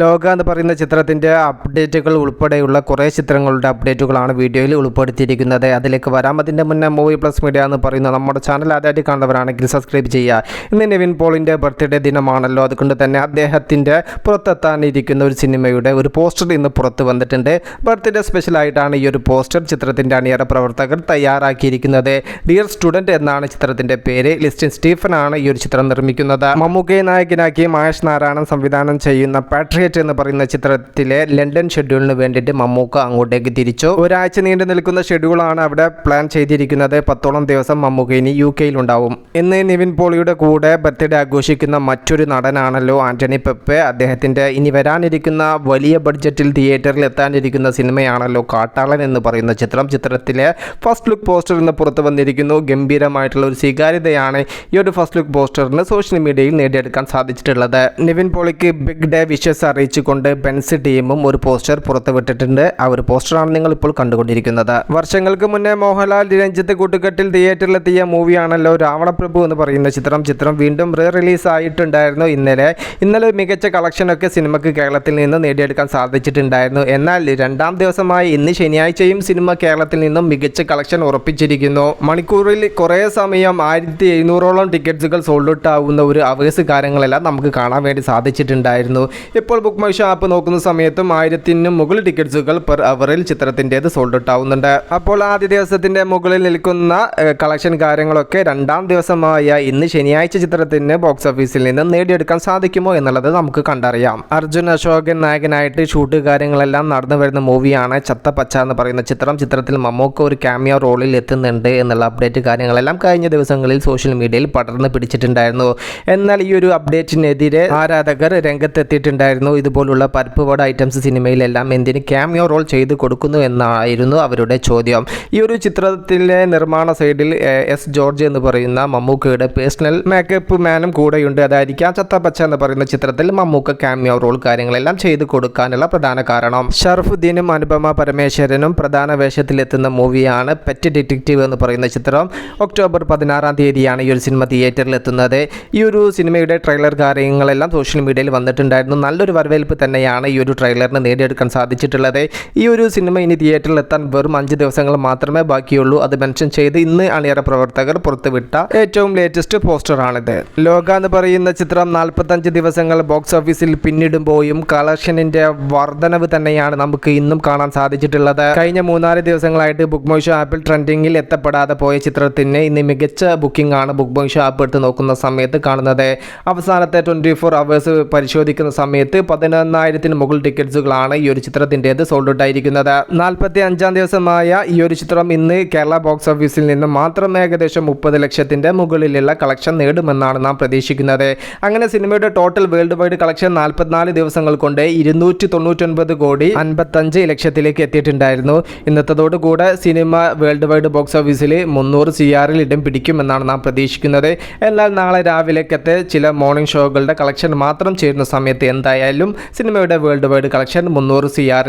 ലോക എന്ന് പറയുന്ന ചിത്രത്തിൻ്റെ അപ്ഡേറ്റുകൾ ഉൾപ്പെടെയുള്ള കുറേ ചിത്രങ്ങളുടെ അപ്ഡേറ്റുകളാണ് വീഡിയോയിൽ ഉൾപ്പെടുത്തിയിരിക്കുന്നത്. അതിലേക്ക് വരാം. അതിൻ്റെ മുന്നേ മൂവി പ്ലസ് മീഡിയ എന്ന് പറയുന്ന നമ്മുടെ ചാനൽ ആദ്യമായിട്ട് കാണുന്നവരാണെങ്കിൽ സബ്സ്ക്രൈബ് ചെയ്യുക. ഇന്ന് നിവിൻ പോളിൻ്റെ ബർത്ത്ഡേ ദിനമാണല്ലോ, അതുകൊണ്ട് തന്നെ അദ്ദേഹത്തിൻ്റെ പുറത്തെത്താനിരിക്കുന്ന ഒരു സിനിമയുടെ ഒരു പോസ്റ്റർ ഇന്ന് പുറത്ത് വന്നിട്ടുണ്ട്. ബർത്ത്ഡേ സ്പെഷ്യലായിട്ടാണ് ഈ ഒരു പോസ്റ്റർ ചിത്രത്തിൻ്റെ അണിയറ പ്രവർത്തകർ തയ്യാറാക്കിയിരിക്കുന്നത്. ഡിയർ സ്റ്റുഡൻറ്റ് എന്നാണ് ചിത്രത്തിൻ്റെ പേര്. ലിസ്റ്റിൻ സ്റ്റീഫൻ ആണ് ഈ ഒരു ചിത്രം നിർമ്മിക്കുന്നത്. മമ്മൂക്കയെ നായകനാക്കി മഹേഷ് നാരായണൻ സംവിധാനം ചെയ്യുന്ന പാട്രിയറ്റ് എന്ന് പറയുന്ന ചിത്രത്തിലെ ലണ്ടൻ ഷെഡ്യൂളിന് വേണ്ടിയിട്ട് മമ്മൂക്ക അങ്ങോട്ടേക്ക് തിരിച്ചു. ഒരാഴ്ച നീണ്ടു നിൽക്കുന്ന ഷെഡ്യൂളാണ് അവിടെ പ്ലാൻ ചെയ്തിരിക്കുന്നത്. 10ഓളം ദിവസം മമ്മൂക്ക ഇനി UK ഉണ്ടാവും. ഇന്ന് നിവിൻ പോളിയുടെ കൂടെ ബർത്ത്ഡേ ആഘോഷിക്കുന്ന മറ്റൊരു നടനാണല്ലോ ആന്റണി പെപ്പെ. അദ്ദേഹത്തിൻ്റെ ഇനി വരാനിരിക്കുന്ന വലിയ ബഡ്ജറ്റിൽ തിയേറ്ററിൽ എത്താനിരിക്കുന്ന സിനിമയാണല്ലോ കാട്ടാളൻ എന്ന് പറയുന്ന ചിത്രം. ചിത്രത്തിലെ ഫസ്റ്റ് ലുക്ക് പോസ്റ്റർ ഇന്ന് പുറത്തു വന്നിരിക്കുന്നു. ഗംഭീരമായിട്ടുള്ള ഒരു സ്വീകാര്യതയാണ് ഈ ഒരു ഫസ്റ്റ് ലുക്ക് പോസ്റ്ററിന് സോഷ്യൽ മീഡിയയിൽ നേടിയെടുക്കാൻ സാധിച്ചിട്ടുള്ളത്. നിവിൻ പോളിക്ക് ബിഗ് ഡേ വിഷസ് അറിയിച്ചുകൊണ്ട് ബെൻസ് ടീമും ഒരു പോസ്റ്റർ പുറത്തുവിട്ടിട്ടുണ്ട്. ആ ഒരു പോസ്റ്ററാണ് നിങ്ങൾ ഇപ്പോൾ കണ്ടുകൊണ്ടിരിക്കുന്നത്. വർഷങ്ങൾക്ക് മുന്നേ മോഹൻലാൽ രഞ്ജിത്ത് കൂട്ടുകെട്ടിൽ തിയേറ്ററിലെത്തിയ മൂവിയാണല്ലോ രാവണപ്രഭു എന്ന് പറയുന്ന ചിത്രം വീണ്ടും റിലീസ് ആയിട്ടുണ്ടായിരുന്നു ഇന്നലെ മികച്ച കളക്ഷനൊക്കെ സിനിമയ്ക്ക് കേരളത്തിൽ നിന്ന് നേടിയെടുക്കാൻ സാധിച്ചിട്ടുണ്ടായിരുന്നു. എന്നാൽ രണ്ടാം ദിവസമായി ഇന്ന് ശനിയാഴ്ചയും സിനിമ കേരളത്തിൽ നിന്നും മികച്ച കളക്ഷൻ ഉറപ്പിച്ചിരിക്കുന്നു. മണിക്കൂറിൽ കുറേ സമയം 1700ഓളം ടിക്കറ്റ്സുകൾ സോൾഡ് ഔട്ട് ആവുന്ന ഒരു അവേഴ്സ് കാര്യങ്ങളെല്ലാം നമുക്ക് കാണാൻ വേണ്ടി സാധിച്ചിട്ടുണ്ടായിരുന്നു. ഇപ്പോൾ ബുക്ക് മൈ ഷോ ആപ്പ് നോക്കുന്ന സമയത്തും 1000-ന് മുകളിൽ ടിക്കറ്റ്സുകൾ പെർ അവറിൽ ചിത്രത്തിൻ്റെത് സോൾഡ് ഔട്ട് ആവുന്നുണ്ട്. അപ്പോൾ ആദ്യ ദിവസത്തിൻ്റെ മുകളിൽ നിൽക്കുന്ന കളക്ഷൻ കാര്യങ്ങളൊക്കെ രണ്ടാം ദിവസമായ ഇന്ന് ശനിയാഴ്ച ചിത്രത്തിന് ബോക്സ് ഓഫീസിൽ നിന്ന് നേടിയെടുക്കാൻ സാധിക്കുമോ എന്നുള്ളത് നമുക്ക് കണ്ടറിയാം. അർജുൻ അശോകൻ നായകനായിട്ട് ഷൂട്ട് കാര്യങ്ങളെല്ലാം നടന്നു വരുന്ന മൂവിയാണ് ചത്തപ്പച്ച എന്ന് പറയുന്ന ചിത്രത്തിൽ മമ്മൂക്ക ഒരു ക്യാമിയോ റോളിൽ എത്തുന്നുണ്ട് എന്നുള്ള അപ്ഡേറ്റ് കാര്യങ്ങളെല്ലാം കഴിഞ്ഞ ദിവസങ്ങളിൽ സോഷ്യൽ മീഡിയയിൽ പടർന്ന് പിടിച്ചിട്ടുണ്ടായിരുന്നു. എന്നാൽ ഈ ഒരു അപ്ഡേറ്റിനെതിരെ ആരാധകർ രംഗത്തെത്തിയിട്ടുണ്ടായിരുന്നു. ഇതുപോലുള്ള പരിപ്പുവട ഐറ്റംസ് സിനിമയിലെല്ലാം എന്തിന് ക്യാമിയോ റോൾ ചെയ്ത് കൊടുക്കുന്നു എന്നായിരുന്നു അവരുടെ ചോദ്യം. ഈ ഒരു ചിത്രത്തിലെ നിർമ്മാണ സൈഡിൽ എസ് ജോർജ് എന്ന് പറയുന്ന മമ്മൂക്കയുടെ പേഴ്സണൽ മേക്കപ്പ് മാനും കൂടെയുണ്ട്. അതായിരിക്കാം ചത്തപ്പച്ച എന്ന് പറയുന്ന ചിത്രത്തിൽ മമ്മൂക്ക ക്യാമിയോ റോൾ കാര്യങ്ങളെല്ലാം ചെയ്ത് കൊടുക്കാനുള്ള പ്രധാന കാരണം. ഷറഫുദ്ദീനും അനുപമ പരമേശ്വരനും പ്രധാന വേഷത്തിലെത്തുന്ന മൂവിയാണ് പെറ്റ് ഡിറ്റക്റ്റീവ് എന്ന് പറയുന്ന ചിത്രം. ഒക്ടോബർ 16-ാം തീയതിയാണ് ഈ ഒരു സിനിമ തിയേറ്ററിൽ എത്തുന്നത്. ഈ ഒരു സിനിമയുടെ ട്രെയിലർ കാര്യങ്ങളെല്ലാം സോഷ്യൽ മീഡിയയിൽ വന്നിട്ടുണ്ടായിരുന്നു. നല്ലൊരു വരവേൽപ്പ് തന്നെയാണ് ഈ ഒരു ട്രെയിലറിന് നേടിയെടുക്കാൻ സാധിച്ചിട്ടുള്ളത്. ഈ ഒരു സിനിമ ഇനി തിയേറ്ററിൽ എത്താൻ വെറും 5 ദിവസങ്ങൾ മാത്രമേ ബാക്കിയുള്ളൂ. അത് മെൻഷൻ ചെയ്ത് ഇന്ന് അണിയറ പ്രവർത്തകർ പുറത്തുവിട്ട ഏറ്റവും ലേറ്റസ്റ്റ് പോസ്റ്ററാണിത്. ലോക എന്ന് പറയുന്ന ചിത്രം 45 ദിവസങ്ങൾ ബോക്സ് ഓഫീസിൽ പിന്നിടുമ്പോഴും കളക്ഷനിന്റെ വർധനവ് തന്നെയാണ് നമുക്ക് ഇന്നും കാണാൻ സാധിച്ചിട്ടുള്ളത്. കഴിഞ്ഞ 3-4 ദിവസങ്ങളായിട്ട് ബുക്ക് മൈ ഷോ ആപ്പിൽ ട്രെൻഡിങ്ങിൽ എത്തപ്പെടാതെ പോയ ചിത്രത്തിന് ഇന്ന് മികച്ച ബുക്കിംഗ് ആണ് ബുക്ക് മൈ ഷോ ആപ്പ് എടുത്ത് നോക്കുന്ന സമയത്ത് കാണുന്നത്. അവസാനത്തെ 24 അവേഴ്സ് പരിശോധിക്കുന്ന സമയത്ത് 11,000-ന് മുകളിൽ ടിക്കറ്റ്സുകളാണ് ഈ ഒരു ചിത്രത്തിൻ്റെത് സോൾഡ് ഔട്ട് ആയിരിക്കുന്നത്. 45-ാം ദിവസമായ ഈ ഒരു ചിത്രം ഇന്ന് കേരള ബോക്സ് ഓഫീസിൽ നിന്ന് മാത്രം ഏകദേശം 30 ലക്ഷത്തിൻ്റെ മുകളിലുള്ള കളക്ഷൻ നേടുമെന്നാണ് നാം പ്രതീക്ഷിക്കുന്നത്. അങ്ങനെ സിനിമയുടെ ടോട്ടൽ വേൾഡ് വൈഡ് കളക്ഷൻ 44 ദിവസങ്ങൾ കൊണ്ട് 299,55 ലക്ഷത്തിലേക്ക് എത്തിയിട്ടുണ്ടായിരുന്നു. ഇന്നത്തതോടുകൂടെ സിനിമ വേൾഡ് വൈഡ് ബോക്സ് ഓഫീസിൽ 300 CR ഇടം പിടിക്കുമെന്നാണ് നാം പ്രതീക്ഷിക്കുന്നത്. എന്നാൽ നാളെ രാവിലേക്കത്തെ ചില മോർണിംഗ് ഷോകളുടെ കളക്ഷൻ മാത്രം ചേരുന്ന സമയത്ത് എന്തായാലും സിനിമയുടെ വേൾഡ് വൈഡ് കളക്ഷൻ 300 CR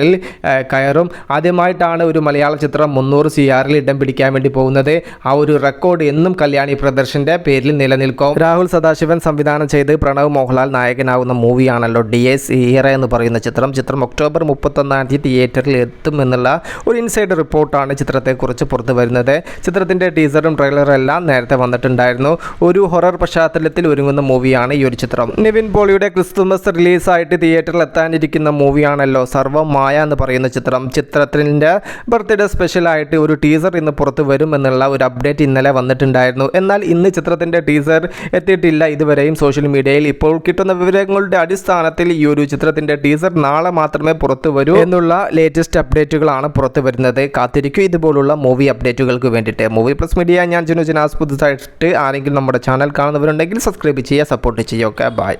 കയറും. ആദ്യമായിട്ടാണ് ഒരു മലയാള ചിത്രം 300 CR ഇടം പിടിക്കാൻ വേണ്ടി പോകുന്നത്. ആ ഒരു റെക്കോർഡ് എന്നും കല്യാണി പ്രദർശന്റെ പേരിൽ നിലനിൽക്കും. രാഹുൽ സദാശിവൻ സംവിധാനം ചെയ്ത് പ്രണവ് മോഹൻലാൽ നായകനാവുന്ന മൂവിയാണല്ലോ DS ഈറ എന്ന് പറയുന്ന ചിത്രം ഒക്ടോബർ 31-ാം തീയതി തിയേറ്ററിൽ എത്തുമെന്നുള്ള ഒരു ഇൻസൈഡ് റിപ്പോർട്ടാണ് ചിത്രത്തെക്കുറിച്ച് പുറത്തു വരുന്നത്. ചിത്രത്തിൻ്റെ ടീസറും ട്രെയിലറും എല്ലാം നേരത്തെ വന്നിട്ടുണ്ടായിരുന്നു. ഒരു ഹൊറർ പശ്ചാത്തലത്തിൽ ഒരുങ്ങുന്ന മൂവിയാണ് ഈ ഒരു ചിത്രം. നിവിൻ പോളിയുടെ ക്രിസ്തുമസ് റിലീസായിട്ട് തിയേറ്ററിൽ എത്താനിരിക്കുന്ന മൂവിയാണല്ലോ സർവമായ എന്ന് പറയുന്ന ചിത്രത്തിൻ്റെ ബർത്ത്ഡേ സ്പെഷ്യലായിട്ട് ഒരു ടീസർ ഇന്ന് പുറത്തു വരും എന്നുള്ള ഒരു അപ്ഡേറ്റ് ഇന്നലെ വന്നിട്ടുണ്ടായിരുന്നു. എന്നാൽ ഇന്ന് ചിത്രത്തിൻ്റെ ടീസർ എത്തിയിട്ടില്ല ഇതുവരെയും സോഷ്യൽ മീഡിയയിൽ. ഇപ്പോൾ കിട്ടുന്ന വിവരങ്ങളുടെ അടിസ്ഥാനത്തിൽ ഈ ഒരു ചിത്രത്തിൻ്റെ ടീസർ നാളെ മാത്രമേ പുറത്തു വരൂ എന്നുള്ള ലേറ്റസ്റ്റ് അപ്ഡേറ്റുകളാണ് പുറത്തു വരുന്നത്. കാത്തിരിക്കും ഇതുപോലുള്ള മൂവി അപ്ഡേറ്റുകൾക്ക് വേണ്ടിയിട്ട്. മൂവി പ്ലസ് മീഡിയ, ഞാൻ ജിനു ജിനാസ്. പുതുതായിട്ട് ആരെങ്കിലും നമ്മുടെ ചാനൽ കാണുന്നവരുണ്ടെങ്കിൽ സബ്സ്ക്രൈബ് ചെയ്യുക, സപ്പോർട്ട് ചെയ്യുക. Okay, by.